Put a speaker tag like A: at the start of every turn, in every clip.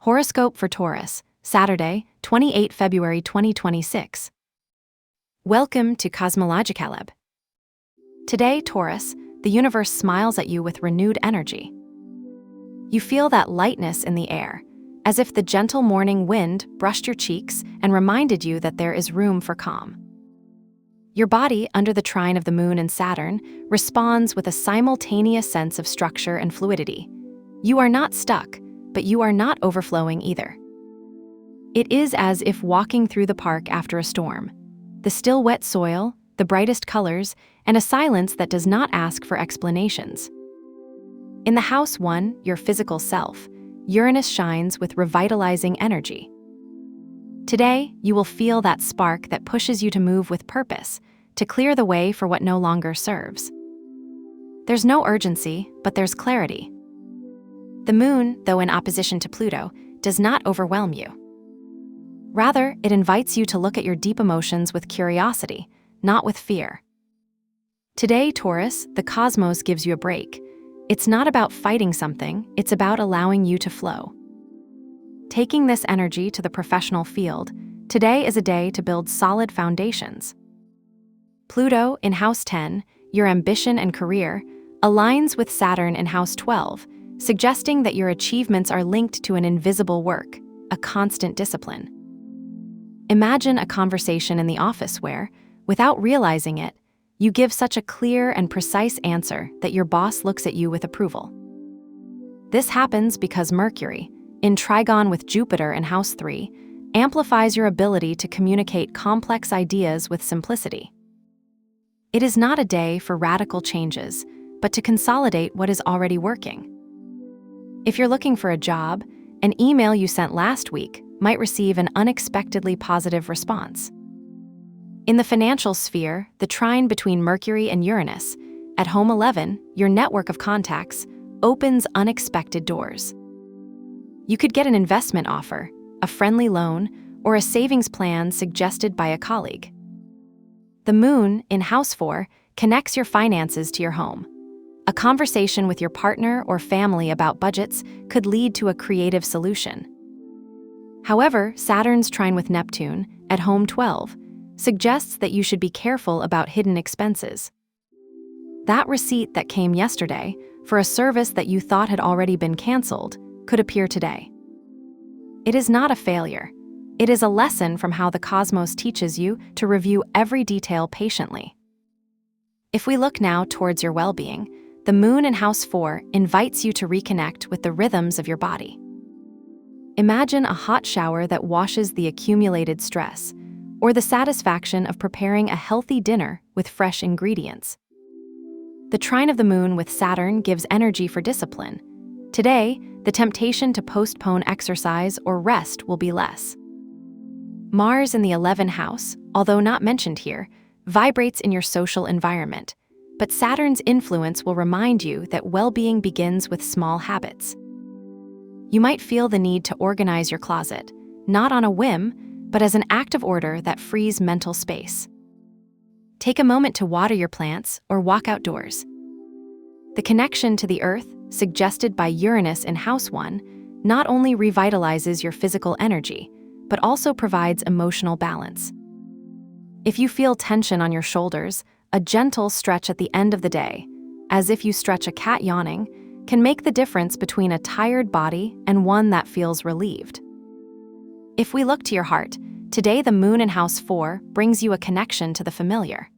A: Horoscope for Taurus, Saturday, 28 February 2026. Welcome to CosmologicaLab. Today, Taurus, the universe smiles at you with renewed energy. You feel that lightness in the air, as if the gentle morning wind brushed your cheeks and reminded you that there is room for calm. Your body, under the trine of the moon and Saturn, responds with a simultaneous sense of structure and fluidity. You are not stuck, but you are not overflowing either. It is as if walking through the park after a storm. The still wet soil, the brightest colors, and a silence that does not ask for explanations. In the house 1, your physical self, Uranus shines with revitalizing energy. Today, you will feel that spark that pushes you to move with purpose, to clear the way for what no longer serves. There's no urgency, but there's clarity. The moon, though in opposition to Pluto, does not overwhelm you. Rather, it invites you to look at your deep emotions with curiosity, not with fear. Today, Taurus, the cosmos gives you a break. It's not about fighting something, it's about allowing you to flow. Taking this energy to the professional field, today is a day to build solid foundations. Pluto, in House 10, your ambition and career, aligns with Saturn in House 12, suggesting that your achievements are linked to an invisible work, a constant discipline. Imagine a conversation in the office where, without realizing it, you give such a clear and precise answer that your boss looks at you with approval. This happens because Mercury, in trigon with Jupiter in House 3, amplifies your ability to communicate complex ideas with simplicity. It is not a day for radical changes, but to consolidate what is already working. If you're looking for a job, an email you sent last week might receive an unexpectedly positive response. In the financial sphere, the trine between Mercury and Uranus, at home 11, your network of contacts, opens unexpected doors. You could get an investment offer, a friendly loan, or a savings plan suggested by a colleague. The moon, in House 4, connects your finances to your home. A conversation with your partner or family about budgets could lead to a creative solution. However, Saturn's trine with Neptune, at home 12, suggests that you should be careful about hidden expenses. That receipt that came yesterday for a service that you thought had already been canceled could appear today. It is not a failure. It is a lesson from how the cosmos teaches you to review every detail patiently. If we look now towards your well-being, the moon in House 4 invites you to reconnect with the rhythms of your body. Imagine a hot shower that washes the accumulated stress, or the satisfaction of preparing a healthy dinner with fresh ingredients. The trine of the moon with Saturn gives energy for discipline. Today, the temptation to postpone exercise or rest will be less. Mars in the 11th house, although not mentioned here, vibrates in your social environment, but Saturn's influence will remind you that well-being begins with small habits. You might feel the need to organize your closet, not on a whim, but as an act of order that frees mental space. Take a moment to water your plants or walk outdoors. The connection to the earth, suggested by Uranus in House 1, not only revitalizes your physical energy, but also provides emotional balance. If you feel tension on your shoulders, a gentle stretch at the end of the day, as if you stretch a cat yawning, can make the difference between a tired body and one that feels relieved. If we look to your heart, today the moon in House 4 brings you a connection to the familiar.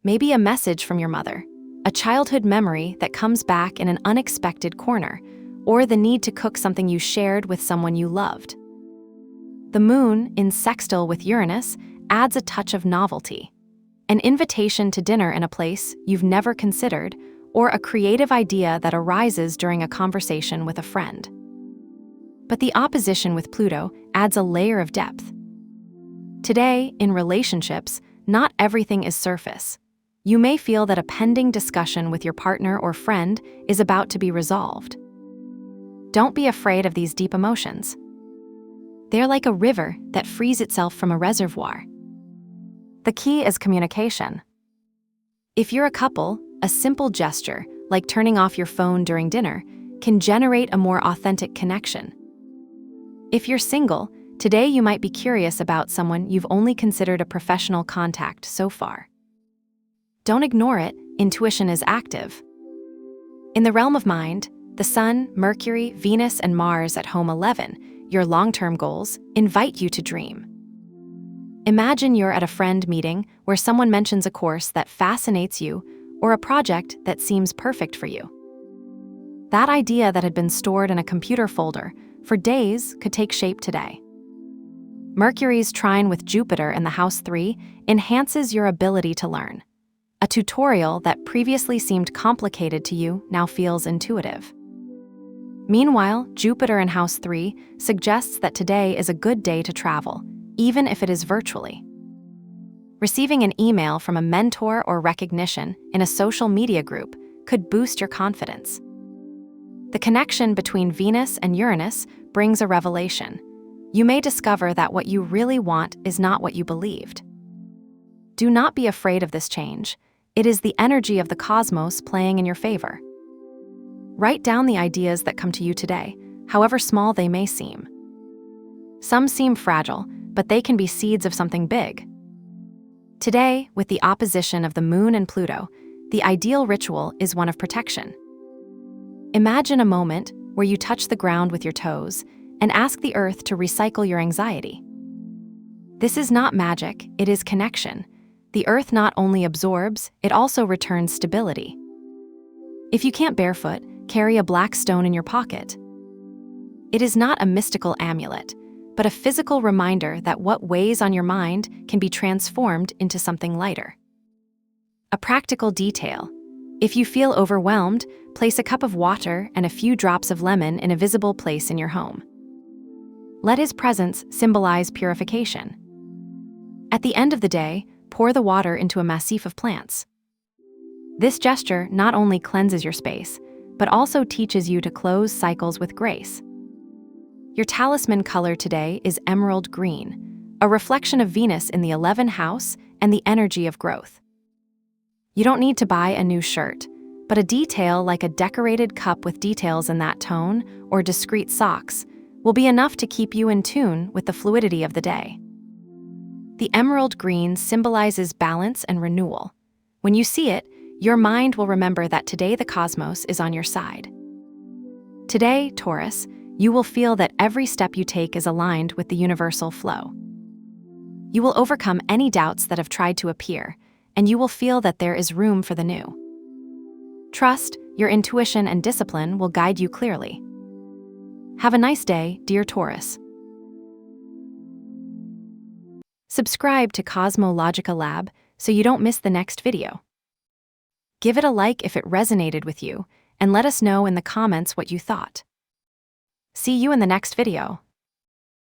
A: Maybe a message from your mother, a childhood memory that comes back in an unexpected corner, or the need to cook something you shared with someone you loved. The moon, in sextile with Uranus, adds a touch of novelty. An invitation to dinner in a place you've never considered, or a creative idea that arises during a conversation with a friend. But the opposition with Pluto adds a layer of depth. Today, in relationships, not everything is surface. You may feel that a pending discussion with your partner or friend is about to be resolved. Don't be afraid of these deep emotions. They're like a river that frees itself from a reservoir. The key is communication. If you're a couple, a simple gesture, like turning off your phone during dinner, can generate a more authentic connection. If you're single, today you might be curious about someone you've only considered a professional contact so far. Don't ignore it, intuition is active. In the realm of mind, the Sun, Mercury, Venus, and Mars at home 11, your long-term goals, invite you to dream. Imagine you're at a friend meeting where someone mentions a course that fascinates you or a project that seems perfect for you. That idea that had been stored in a computer folder for days could take shape today. Mercury's trine with Jupiter in the house 3 enhances your ability to learn. A tutorial that previously seemed complicated to you now feels intuitive. Meanwhile, Jupiter in house 3 suggests that today is a good day to travel, even if it is virtually. Receiving an email from a mentor or recognition in a social media group could boost your confidence. The connection between Venus and Uranus brings a revelation. You may discover that what you really want is not what you believed. Do not be afraid of this change. It is the energy of the cosmos playing in your favor. Write down the ideas that come to you today, however small they may seem. Some seem fragile, but they can be seeds of something big. Today, with the opposition of the Moon and Pluto, the ideal ritual is one of protection. Imagine a moment where you touch the ground with your toes and ask the earth to recycle your anxiety. This is not magic, it is connection. The earth not only absorbs, it also returns stability. If you can't barefoot, carry a black stone in your pocket. It is not a mystical amulet, but a physical reminder that what weighs on your mind can be transformed into something lighter. A practical detail. If you feel overwhelmed, place a cup of water and a few drops of lemon in a visible place in your home. Let his presence symbolize purification. At the end of the day, pour the water into a massif of plants. This gesture not only cleanses your space, but also teaches you to close cycles with grace. Your talisman color today is emerald green, a reflection of Venus in the 11th house and the energy of growth. You don't need to buy a new shirt, but a detail like a decorated cup with details in that tone or discreet socks will be enough to keep you in tune with the fluidity of the day. The emerald green symbolizes balance and renewal. When you see it, your mind will remember that today the cosmos is on your side. Today, Taurus, you will feel that every step you take is aligned with the universal flow. You will overcome any doubts that have tried to appear, and you will feel that there is room for the new. Trust, your intuition and discipline will guide you clearly. Have a nice day, dear Taurus. Subscribe to CosmologicaLab so you don't miss the next video. Give it a like if it resonated with you, and let us know in the comments what you thought. See you in the next video.